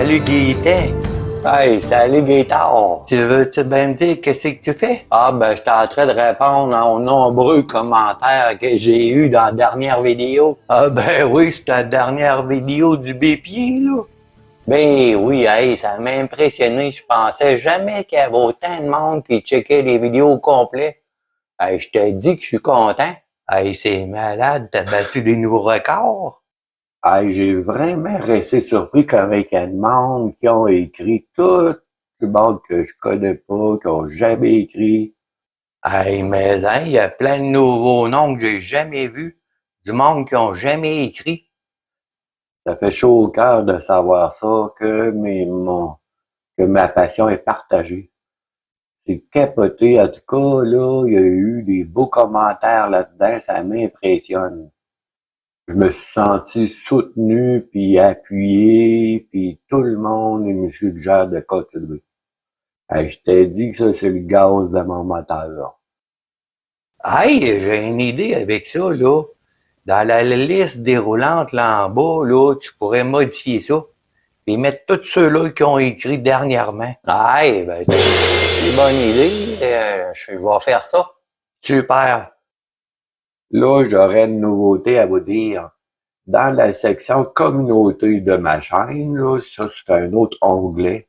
Salut Gaëtan. Hey, salut Gaëtan! Tu veux-tu bien me dire qu'est-ce que tu fais? Ah ben, j'étais en train de répondre aux nombreux commentaires que j'ai eus dans la dernière vidéo. Ah ben oui, c'est ta dernière vidéo du bépier, là. Ben oui, hey, ça m'a impressionné. Je pensais jamais qu'il y avait autant de monde qui checkait les vidéos au complet. Hey, je te dis que je suis content. Hey, c'est malade, t'as battu des nouveaux records. Hey, j'ai vraiment resté surpris qu'avec un monde qui ont écrit tout le monde que je connais pas, qui ont jamais écrit. Hey, mais hein, il y a plein de nouveaux noms que j'ai jamais vus. Du monde qui ont jamais écrit. Ça fait chaud au cœur de savoir ça, que ma passion est partagée. C'est capoté. En tout cas, là, il y a eu des beaux commentaires là-dedans, ça m'impressionne. Je me suis senti soutenu, puis appuyé, puis tout le monde me suggère de continuer. Hey, je t'ai dit que ça, c'est le gaz de mon moteur. Hey, j'ai une idée avec ça, là. Dans la liste déroulante là en bas, là, tu pourrais modifier ça. Puis mettre tous ceux-là qui ont écrit dernièrement. Hey, ben, c'est une bonne idée. Je vais faire ça. Super. Là, j'aurais une nouveauté à vous dire. Dans la section communauté de ma chaîne, là, ça, c'est un autre onglet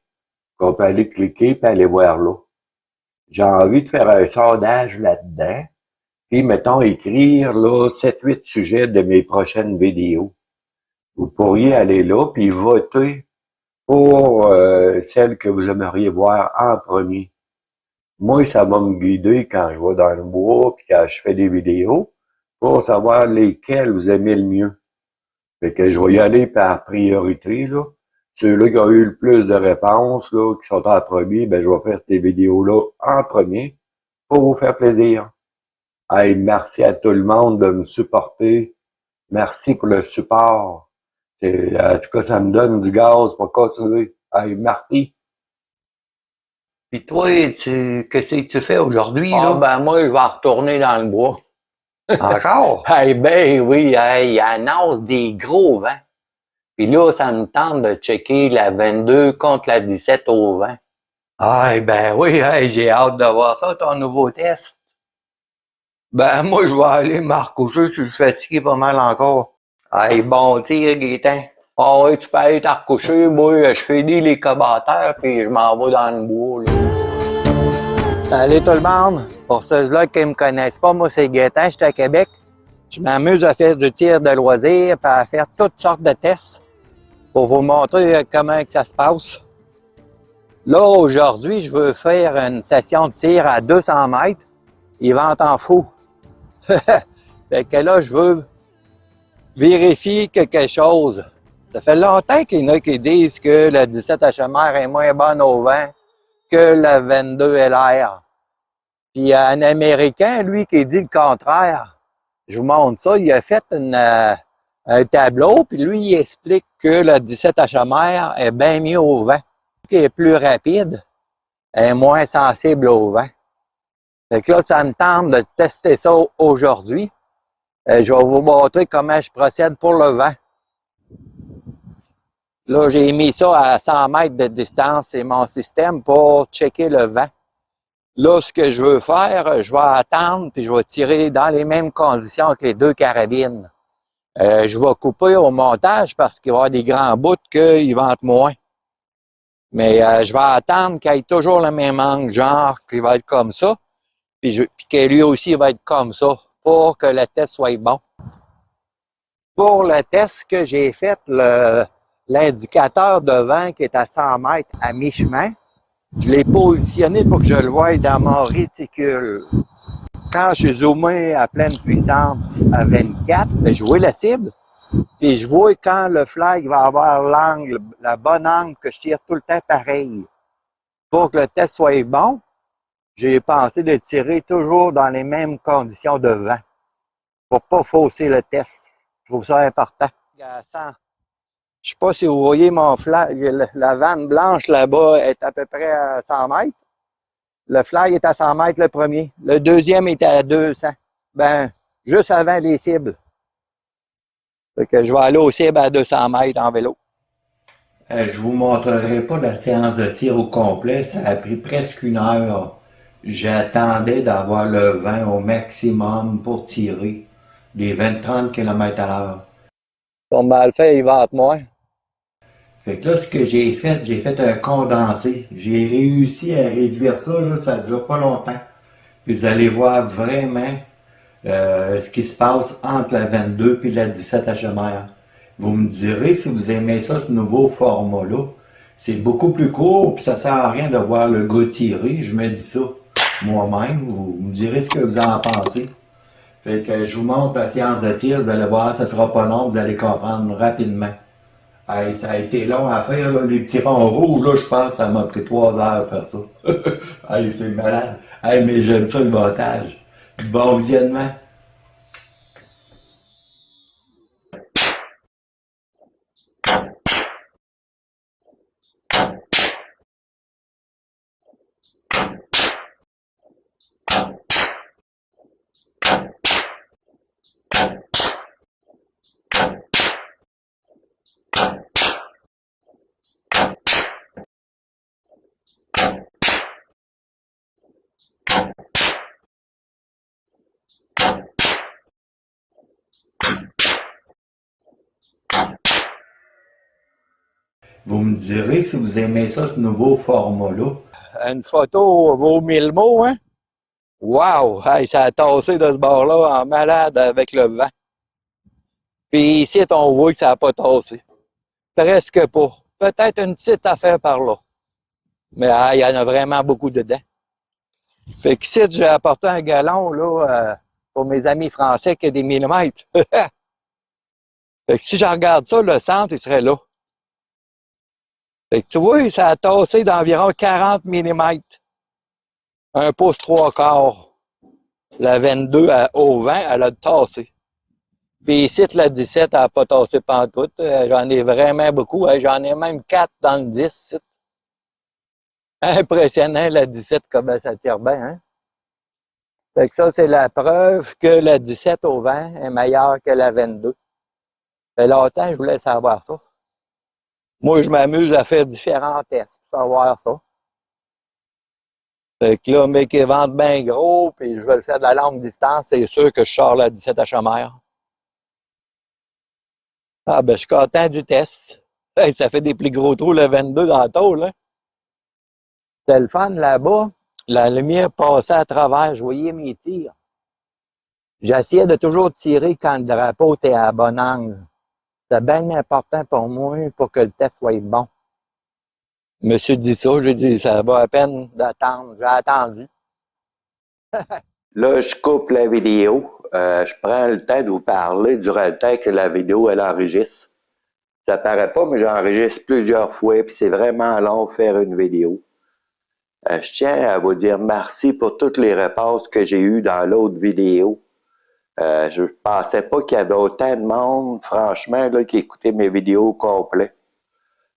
qu'on peut aller cliquer et aller voir là. J'ai envie de faire un sondage là-dedans, puis mettons écrire là 7-8 sujets de mes prochaines vidéos. Vous pourriez aller là puis voter pour celle que vous aimeriez voir en premier. Moi, ça va me guider quand je vais dans le bois puis quand je fais des vidéos pour savoir lesquelles vous aimez le mieux. Fait que je vais y aller par priorité, là. Ceux-là qui ont eu le plus de réponses, là, qui sont en premier, ben, je vais faire ces vidéos-là en premier pour vous faire plaisir. Hey, merci à tout le monde de me supporter. Merci pour le support. En tout cas, ça me donne du gaz pour continuer. Hey, merci. Puis toi, qu'est-ce que tu fais aujourd'hui, Ah, là? ben, moi, je vais retourner dans le bois. Encore? Hey, ben oui, hey, il annonce des gros vents. Puis là, ça me tente de checker la 22 contre la 17 au vent. Ah, ben oui, hey, j'ai hâte de voir ça, ton nouveau test. Ben, moi, je vais aller me recoucher, je suis fatigué pas mal encore. Hey, bon tir, Gaétan. Ah oui, tu peux aller te recoucher. Moi, je finis les commentaires, puis je m'en vais dans le bois, là. Salut tout le monde. Pour ceux-là qui ne me connaissent pas, moi, c'est Gaétan, je suis à Québec. Je m'amuse à faire du tir de loisir, puis à faire toutes sortes de tests pour vous montrer comment que ça se passe. Là, aujourd'hui, je veux faire une session de tir à 200 mètres. Il vente en fou. Fait que là, je veux vérifier quelque chose. Ça fait longtemps qu'il y en a qui disent que la 17 HMR est moins bonne au vent que la 22 LR. Puis il y a un Américain, lui, qui dit le contraire. Je vous montre ça. Il a fait un tableau, puis lui, il explique que la 17 HMR est bien mieux au vent, qu'elle est plus rapide, elle est moins sensible au vent. Fait que là, ça me tente de tester ça aujourd'hui. Je vais vous montrer comment je procède pour le vent. Là, j'ai mis ça à 100 mètres de distance, c'est mon système pour checker le vent. Là, ce que je veux faire, je vais attendre puis je vais tirer dans les mêmes conditions que les deux carabines. Je vais couper au montage parce qu'il va y avoir des grands bouts qu'ils ventent moins. Mais je vais attendre qu'il ait toujours le même angle, genre qu'il va être comme ça, puis que lui aussi va être comme ça, pour que le test soit bon. Pour le test que j'ai fait, l'indicateur de vent qui est à 100 mètres à mi-chemin, je l'ai positionné pour que je le voie dans mon réticule. Quand je suis zoomé à pleine puissance à 24, je vois la cible, et je vois quand le flag va avoir l'angle, la bonne angle que je tire tout le temps pareil. Pour que le test soit bon, j'ai pensé de tirer toujours dans les mêmes conditions de vent, pour pas fausser le test. Je trouve ça important. Je sais pas si vous voyez mon flag, la vanne blanche là-bas est à peu près à 100 mètres. Le flag est à 100 mètres le premier. Le deuxième est à 200. Ben, juste avant les cibles. Fait que je vais aller aux cibles à 200 mètres en vélo. Je vous montrerai pas la séance de tir au complet, ça a pris presque 1 heure. J'attendais d'avoir le vent au maximum pour tirer des 20-30 km à l'heure. Pour mal fait, il vente moins. Fait que là, ce que j'ai fait un condensé. J'ai réussi à réduire ça, là, ça dure pas longtemps. Puis vous allez voir vraiment ce qui se passe entre la 22 et la 17 HMR. Vous me direz si vous aimez ça, ce nouveau format-là. C'est beaucoup plus court, puis ça sert à rien de voir le gars tirer. Je me dis ça moi-même. Vous me direz ce que vous en pensez. Fait que je vous montre la séance de tir. Vous allez voir, ça sera pas long. Vous allez comprendre rapidement. Hey, ça a été long à faire, là, les tirants rouges, là, je pense que ça m'a pris 3 heures à faire ça. Hey, c'est malade. Hey, mais j'aime ça le montage. Bon visionnement. Vous me direz si vous aimez ça, ce nouveau format-là. Une photo vaut 1000 mots, hein? Wow! Hey, ça a tassé de ce bord-là en malade avec le vent. Puis ici, on voit que ça n'a pas tassé. Presque pas. Peut-être une petite affaire par là. Mais il y en a vraiment beaucoup dedans. Fait qu'ici, j'ai apporté un gallon là, pour mes amis français qui a des millimètres. Fait que si je regarde ça, le centre, il serait là. Fait que tu vois, ça a tassé d'environ 40 mm. Un pouce 3/4. La 22 au vent, elle a tassé. Puis ici, la 17, elle n'a pas tassé pantoute. J'en ai vraiment beaucoup. J'en ai même 4 dans le 10. Impressionnant, la 17, comment ça tire bien. Hein? Fait que ça, c'est la preuve que la 17 au vent est meilleure que la 22. Ça fait longtemps que je voulais savoir ça. Moi, je m'amuse à faire différents tests pour savoir ça. Fait que là, mais qui vendent bien gros, puis je vais le faire de la longue distance, c'est sûr que je sors la 17 HMR. Ah, ben, je suis content du test. Hey, ça fait des plus gros trous, le 22 dans le tôle, là. C'était le fun là-bas. La lumière passait à travers, je voyais mes tirs. J'essayais de toujours tirer quand le drapeau était à bon angle. C'était bien important pour moi pour que le test soit bon. Je me suis dit ça, j'ai dit, ça va à peine d'attendre. J'ai attendu. Là, je coupe la vidéo. Je prends le temps de vous parler durant le temps que la vidéo, elle enregistre. Ça paraît pas, mais j'enregistre plusieurs fois, puis c'est vraiment long de faire une vidéo. Je tiens à vous dire merci pour toutes les réponses que j'ai eues dans l'autre vidéo. Je pensais pas qu'il y avait autant de monde, franchement, là, qui écoutait mes vidéos complètes.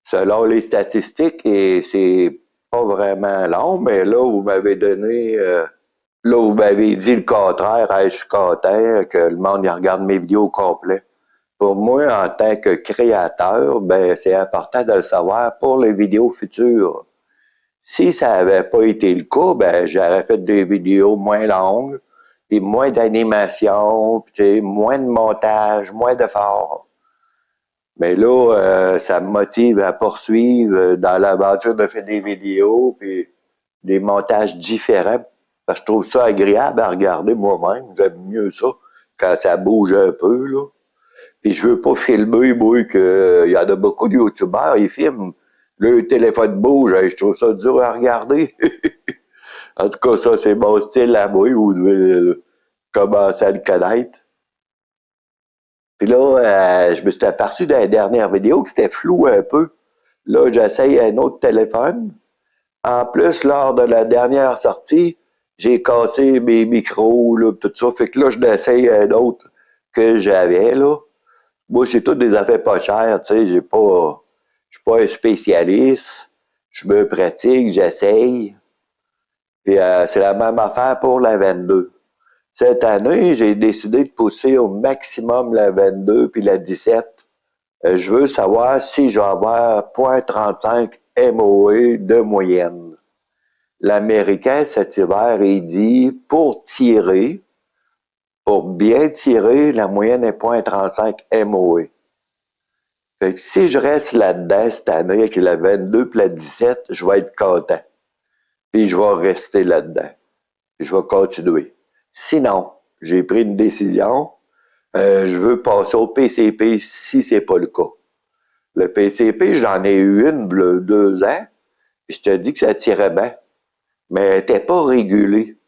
Selon les statistiques, et c'est pas vraiment long, mais là, vous m'avez donné... là, vous m'avez dit le contraire. Hey, je suis content que le monde y regarde mes vidéos complètes. Pour moi, en tant que créateur, ben, c'est important de le savoir pour les vidéos futures. Si ça n'avait pas été le cas, ben, j'aurais fait des vidéos moins longues, puis moins d'animation, puis moins de montage, moins d'efforts. Mais là, ça me motive à poursuivre dans l'aventure de faire des vidéos, puis des montages différents. Parce que je trouve ça agréable à regarder moi-même. J'aime mieux ça quand ça bouge un peu, là. Puis je veux pas filmer, moi, que il y en a beaucoup de youtubeurs, ils filment. Le téléphone bouge, je trouve ça dur à regarder. En tout cas, ça, c'est mon style à moi, vous devez commencer à le connaître. Puis là, je me suis aperçu dans la dernière vidéo que c'était flou un peu. Là, j'essaye un autre téléphone. En plus, lors de la dernière sortie, j'ai cassé mes micros, là, tout ça. Fait que là, je l'essaye un autre que j'avais, là. Moi, c'est toutes des affaires pas chères, tu sais, je suis pas un spécialiste. Je me pratique, j'essaye. Puis c'est la même affaire pour la 22. Cette année, j'ai décidé de pousser au maximum la 22 puis la 17 Je veux savoir si je vais avoir 0,35 MOE de moyenne. L'Américain, cet hiver, il dit, pour bien tirer, la moyenne est 0,35 MOE. Fait que si je reste là-dedans cette année avec la 22 plat 17, je vais être content. Puis je vais rester là-dedans. Puis je vais continuer. Sinon, j'ai pris une décision. Je veux passer au PCP si c'est pas le cas. Le PCP, j'en ai eu une, 2 ans. Puis je te dis que ça tirait bien. Mais elle n'était pas régulée.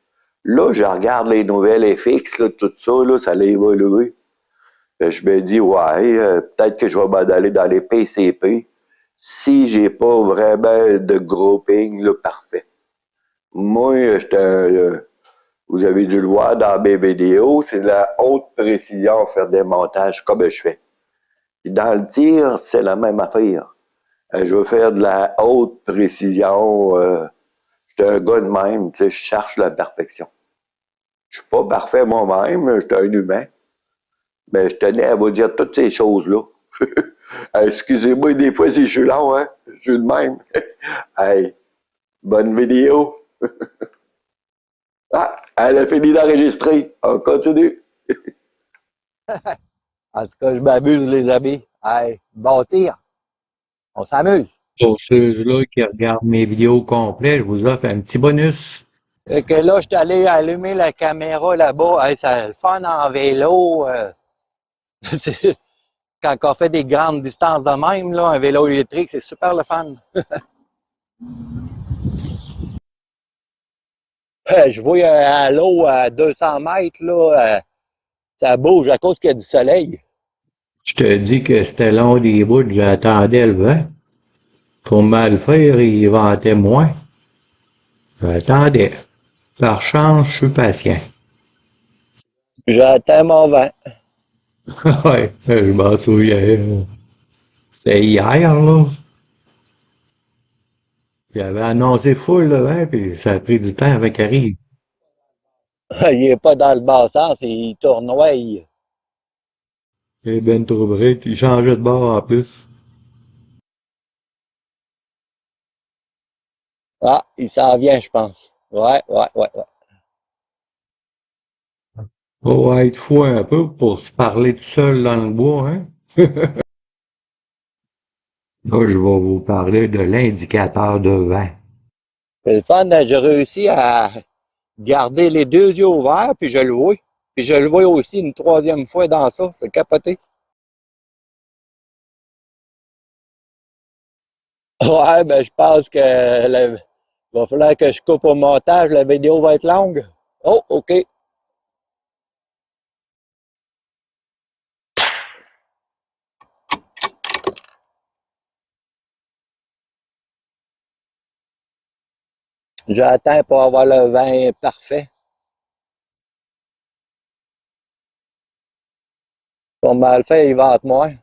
Là, je regarde les nouvelles FX, là, tout ça, là, ça a évolué. Je me dis, ouais, peut-être que je vais m'en aller dans les PCP si j'ai pas vraiment de grouping là, parfait. Moi, vous avez dû le voir dans mes vidéos, c'est de la haute précision faire des montages comme je fais. Puis dans le tir, c'est la même affaire. Je veux faire de la haute précision. Je suis un gars de même, tu sais, je cherche la perfection. Je suis pas parfait moi-même, je suis un humain. Mais je tenais à vous dire toutes ces choses-là. Excusez-moi, des fois, si je suis long, hein? Je suis de même. Hey, bonne vidéo. Ah, elle a fini d'enregistrer. On continue. En tout cas, je m'amuse, les amis. Hey, bâtir. On s'amuse. Pour ceux-là qui regardent mes vidéos complètes, je vous offre un petit bonus. Fait que là, je suis allé allumer la caméra là-bas. Hey, ça le fun en vélo. Quand on fait des grandes distances de même, là, un vélo électrique, c'est super le fun. Je vois à l'eau à 200 mètres, là, ça bouge à cause qu'il y a du soleil. Je te dis que c'était long des bouts, j'attendais le vent. Pour mal faire, il ventait moins. J'attendais. Par chance, je suis patient. J'attends mon vent. Ouais, je m'en souviens. C'était hier, là. Il avait annoncé full le vent, puis ça a pris du temps avant qu'il arrive. Il est pas dans le bas sens, il tournoie. Il est ben trop vrai, il changeait de bord en plus. Ah, il s'en vient, je pense. Ouais. Faut être fou un peu pour se parler tout seul dans le bois, hein? Là, je vais vous parler de l'indicateur de vent. C'est le fun, j'ai réussi à garder les deux yeux ouverts, puis je le vois. Puis je le vois aussi une troisième fois dans ça, c'est capoté. Ouais, ben je pense que va falloir que je coupe au montage, la vidéo va être longue. Oh, OK. J'attends pour avoir le vin parfait. Pour mal le faire, il va être moins.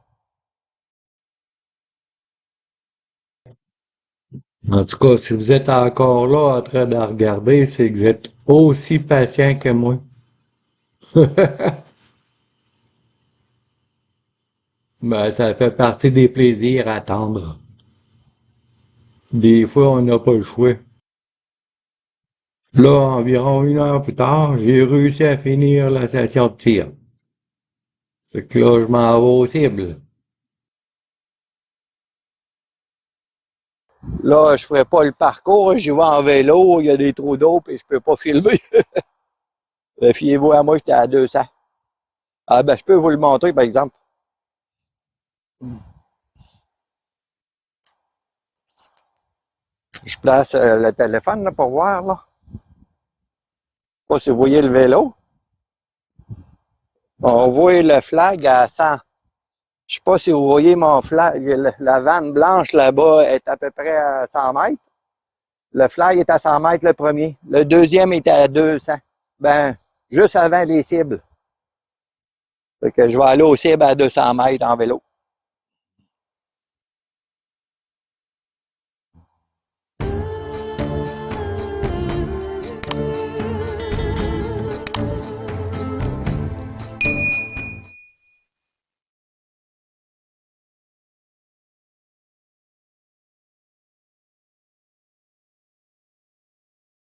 En tout cas, si vous êtes encore là en train de regarder, c'est que vous êtes aussi patient que moi. Ben, ça fait partie des plaisirs à attendre. Des fois, on n'a pas le choix. Là, environ 1 heure plus tard, j'ai réussi à finir la session de tir. Fait que là, je m'en vais aux cibles. Là, je ferai pas le parcours, j'y vais en vélo, il y a des trous d'eau, puis je peux pas filmer. Fiez-vous à moi, j'étais à 200. Ah ben, je peux vous le montrer, par exemple. Je place le téléphone là, pour voir, là. Je sais pas si vous voyez le vélo. On voit le flag à 100. Je sais pas si vous voyez mon flag. La vanne blanche là-bas est à peu près à 100 mètres. Le flag est à 100 mètres le premier. Le deuxième est à 200. Ben, juste avant les cibles. Fait que je vais aller aux cibles à 200 mètres en vélo.